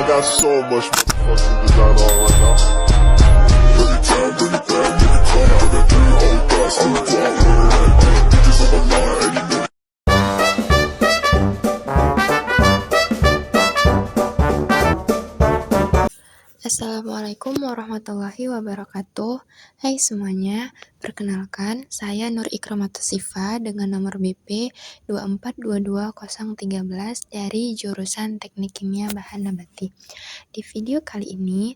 got so much motherfucking design on right now. Bring it down, bring it down, nigga, come out, got 3 whole thoughts, I'm the guap, bitches on my line, and you know. Assalamualaikum warahmatullahi wabarakatuh. Hai semuanya, perkenalkan saya Nur Ikramatus Sifa dengan nomor BP 2422013 dari jurusan Teknik Kimia Bahan Nabati. Di video kali ini,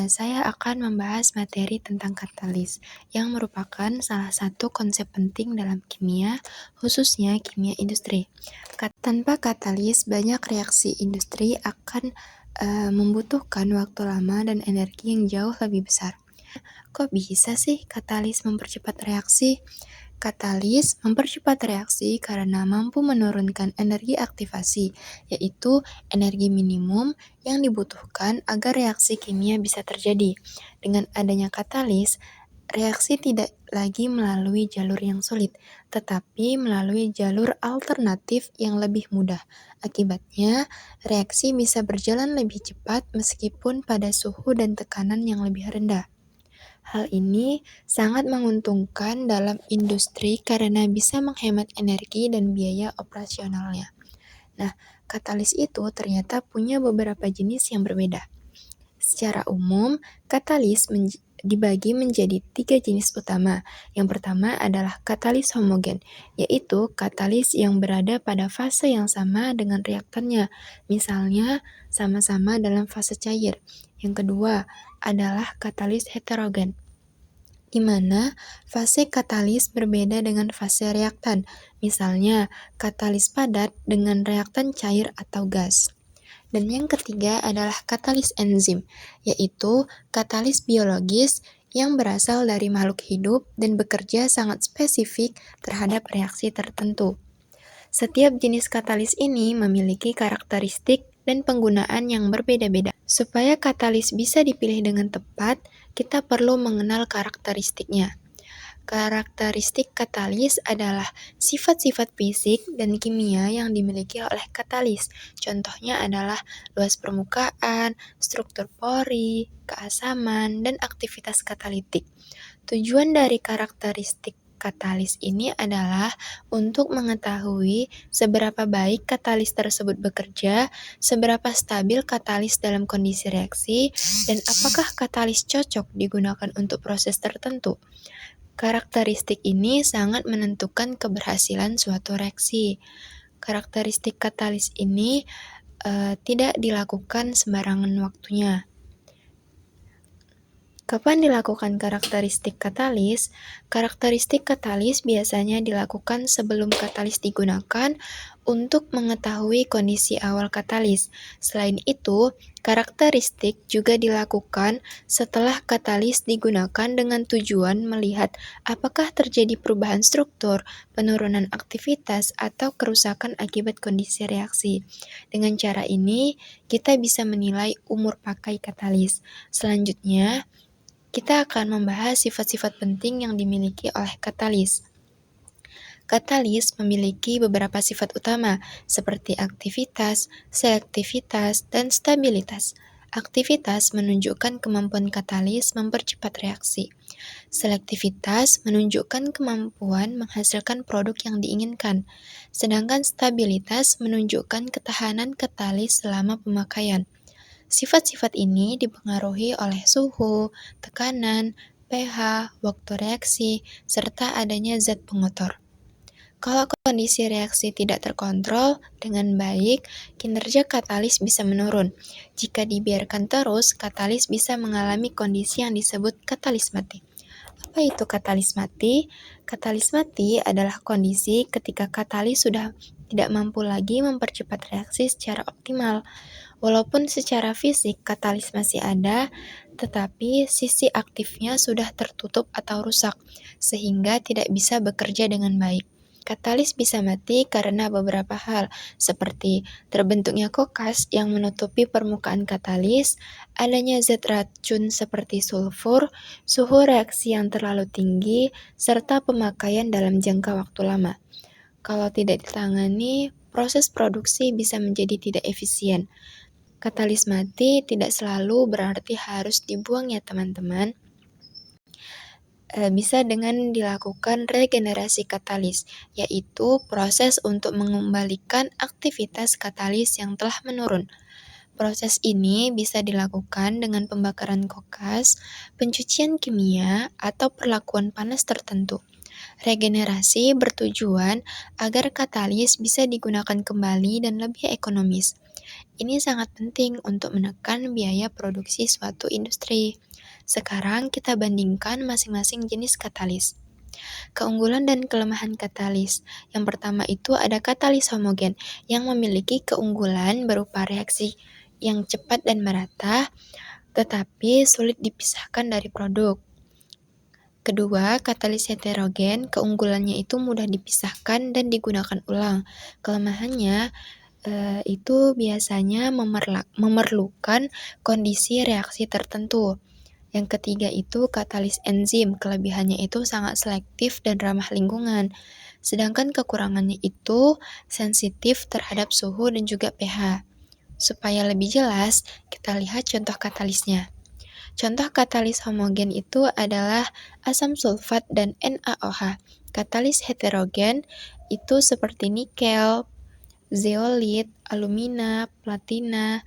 saya akan membahas materi tentang katalis, yang merupakan salah satu konsep penting dalam kimia, khususnya kimia industri. Tanpa katalis, banyak reaksi industri akan membutuhkan waktu lama dan energi yang jauh lebih besar. Kok bisa sih katalis mempercepat reaksi? Katalis mempercepat reaksi karena mampu menurunkan energi aktivasi, yaitu energi minimum yang dibutuhkan agar reaksi kimia bisa terjadi. Dengan adanya katalis, reaksi tidak lagi melalui jalur yang sulit, tetapi melalui jalur alternatif yang lebih mudah. Akibatnya, reaksi bisa berjalan lebih cepat meskipun pada suhu dan tekanan yang lebih rendah. Hal ini sangat menguntungkan dalam industri karena bisa menghemat energi dan biaya operasionalnya. Nah, katalis itu ternyata punya beberapa jenis yang berbeda. Secara umum, katalis dibagi menjadi 3 jenis utama. Yang pertama adalah katalis homogen, yaitu katalis yang berada pada fase yang sama dengan reaktannya, misalnya sama-sama dalam fase cair. Yang kedua adalah katalis heterogen, di mana fase katalis berbeda dengan fase reaktan, misalnya katalis padat dengan reaktan cair atau gas. Dan yang ketiga adalah katalis enzim, yaitu katalis biologis yang berasal dari makhluk hidup dan bekerja sangat spesifik terhadap reaksi tertentu. Setiap jenis katalis ini memiliki karakteristik dan penggunaan yang berbeda-beda. Supaya katalis bisa dipilih dengan tepat, kita perlu mengenal karakteristiknya. Karakteristik katalis adalah sifat-sifat fisik dan kimia yang dimiliki oleh katalis. Contohnya adalah luas permukaan, struktur pori, keasaman, dan aktivitas katalitik. Tujuan dari karakteristik katalis ini adalah untuk mengetahui seberapa baik katalis tersebut bekerja, seberapa stabil katalis dalam kondisi reaksi, dan apakah katalis cocok digunakan untuk proses tertentu. Karakteristik ini sangat menentukan keberhasilan suatu reaksi. Karakteristik katalis ini tidak dilakukan sembarangan waktunya. Kapan dilakukan karakteristik katalis? Karakteristik katalis biasanya dilakukan sebelum katalis digunakan untuk mengetahui kondisi awal katalis. Selain itu, karakteristik juga dilakukan setelah katalis digunakan dengan tujuan melihat apakah terjadi perubahan struktur, penurunan aktivitas, atau kerusakan akibat kondisi reaksi. Dengan cara ini, kita bisa menilai umur pakai katalis. Selanjutnya, kita akan membahas sifat-sifat penting yang dimiliki oleh katalis. Katalis memiliki beberapa sifat utama, seperti aktivitas, selektivitas, dan stabilitas. Aktivitas menunjukkan kemampuan katalis mempercepat reaksi. Selektivitas menunjukkan kemampuan menghasilkan produk yang diinginkan, sedangkan stabilitas menunjukkan ketahanan katalis selama pemakaian. Sifat-sifat ini dipengaruhi oleh suhu, tekanan, pH, waktu reaksi, serta adanya zat pengotor. Kalau kondisi reaksi tidak terkontrol dengan baik, kinerja katalis bisa menurun. Jika dibiarkan terus, katalis bisa mengalami kondisi yang disebut katalis mati. Apa itu katalis mati? Katalis mati adalah kondisi ketika katalis sudah tidak mampu lagi mempercepat reaksi secara optimal. Walaupun secara fisik katalis masih ada, tetapi sisi aktifnya sudah tertutup atau rusak, sehingga tidak bisa bekerja dengan baik. Katalis bisa mati karena beberapa hal, seperti terbentuknya kokas yang menutupi permukaan katalis, adanya zat racun seperti sulfur, suhu reaksi yang terlalu tinggi, serta pemakaian dalam jangka waktu lama. Kalau tidak ditangani, proses produksi bisa menjadi tidak efisien. Katalis mati tidak selalu berarti harus dibuang ya teman-teman. Bisa dengan dilakukan regenerasi katalis, yaitu proses untuk mengembalikan aktivitas katalis yang telah menurun. Proses ini bisa dilakukan dengan pembakaran kokas, pencucian kimia, atau perlakuan panas tertentu. Regenerasi bertujuan agar katalis bisa digunakan kembali dan lebih ekonomis. Ini sangat penting untuk menekan biaya produksi suatu industri. Sekarang kita bandingkan masing-masing jenis katalis. Keunggulan dan kelemahan katalis. Yang pertama itu ada katalis homogen yang memiliki keunggulan berupa reaksi yang cepat dan merata, tetapi sulit dipisahkan dari produk. Kedua, katalis heterogen, keunggulannya itu mudah dipisahkan dan digunakan ulang. Kelemahannya itu biasanya memerlukan kondisi reaksi tertentu. Yang ketiga itu katalis enzim, kelebihannya itu sangat selektif dan ramah lingkungan. Sedangkan kekurangannya itu sensitif terhadap suhu dan juga pH. Supaya lebih jelas, kita lihat contoh katalisnya. Contoh katalis homogen itu adalah asam sulfat dan NaOH. Katalis heterogen itu seperti nikel, zeolit, alumina, platina.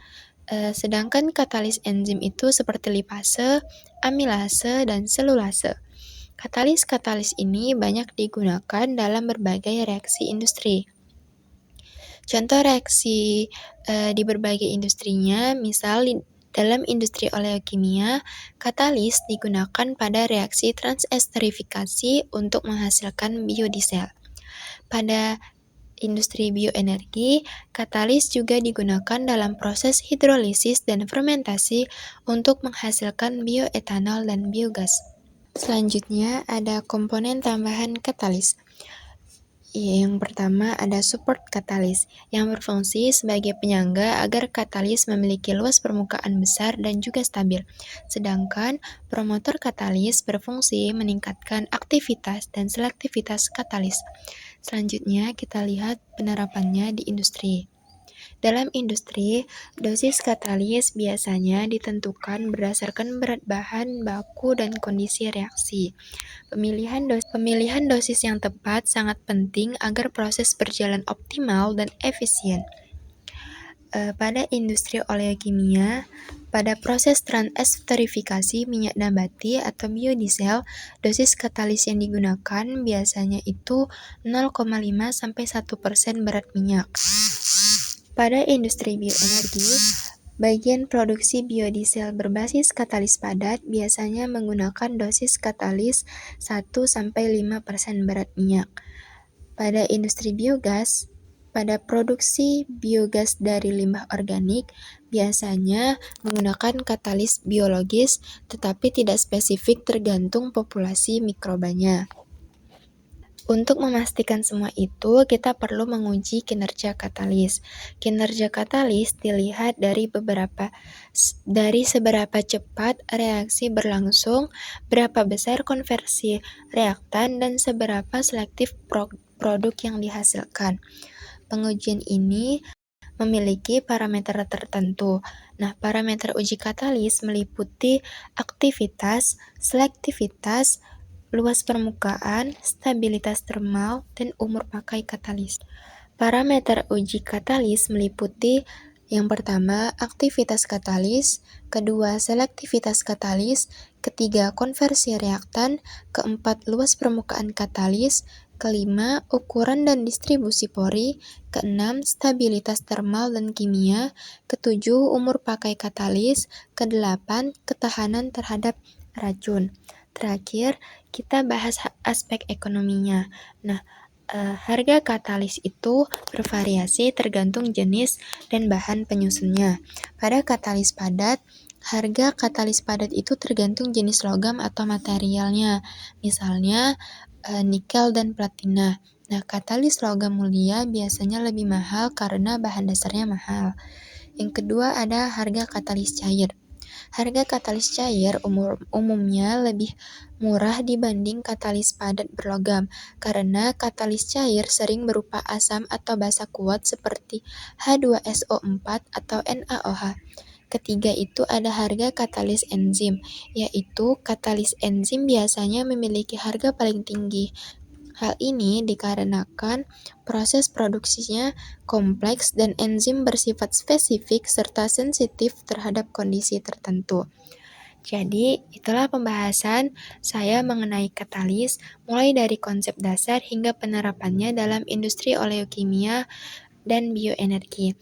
Sedangkan katalis enzim itu seperti lipase, amilase, dan selulase. Katalis-katalis ini banyak digunakan dalam berbagai reaksi industri. Contoh reaksi di berbagai industrinya, misal dalam industri oleokimia, katalis digunakan pada reaksi transesterifikasi untuk menghasilkan biodiesel. Pada industri bioenergi, katalis juga digunakan dalam proses hidrolisis dan fermentasi untuk menghasilkan bioetanol dan biogas. Selanjutnya ada komponen tambahan katalis. Yang pertama ada support katalis, yang berfungsi sebagai penyangga agar katalis memiliki luas permukaan besar dan juga stabil. Sedangkan promotor katalis berfungsi meningkatkan aktivitas dan selektivitas katalis. Selanjutnya kita lihat penerapannya di industri. Dalam industri, dosis katalis biasanya ditentukan berdasarkan berat bahan baku dan kondisi reaksi. Pemilihan dosis yang tepat sangat penting agar proses berjalan optimal dan efisien. Pada industri oleokimia, pada proses transesterifikasi minyak nabati atau biodiesel, dosis katalis yang digunakan biasanya itu 0,5-1% berat minyak. Pada industri bioenergi, bagian produksi biodiesel berbasis katalis padat biasanya menggunakan dosis katalis 1-5% berat minyak. Pada industri biogas, pada produksi biogas dari limbah organik biasanya menggunakan katalis biologis, tetapi tidak spesifik tergantung populasi mikrobanya. Untuk memastikan semua itu, kita perlu menguji kinerja katalis. Kinerja katalis dilihat dari seberapa cepat reaksi berlangsung, berapa besar konversi reaktan, dan seberapa selektif produk yang dihasilkan. Pengujian ini memiliki parameter tertentu. Nah, parameter uji katalis meliputi aktivitas, selektivitas, luas permukaan, stabilitas termal, dan umur pakai katalis. Parameter uji katalis meliputi yang pertama, aktivitas katalis, kedua, selektivitas katalis, ketiga, konversi reaktan, keempat, luas permukaan katalis, kelima, ukuran dan distribusi pori, keenam, stabilitas termal dan kimia, ketujuh, umur pakai katalis, kedelapan, ketahanan terhadap racun. Terakhir, kita bahas aspek ekonominya. Nah, harga katalis itu bervariasi tergantung jenis dan bahan penyusunnya. Pada katalis padat, harga katalis padat itu tergantung jenis logam atau materialnya. Misalnya, nikel dan platina. Nah, katalis logam mulia biasanya lebih mahal karena bahan dasarnya mahal. Yang kedua ada harga katalis cair. Harga katalis cair umumnya lebih murah dibanding katalis padat berlogam, karena katalis cair sering berupa asam atau basa kuat seperti H2SO4 atau NaOH. Ketiga itu ada harga katalis enzim, yaitu katalis enzim biasanya memiliki harga paling tinggi. Hal ini dikarenakan proses produksinya kompleks dan enzim bersifat spesifik serta sensitif terhadap kondisi tertentu. Jadi, itulah pembahasan saya mengenai katalis, mulai dari konsep dasar hingga penerapannya dalam industri oleokimia dan bioenergi.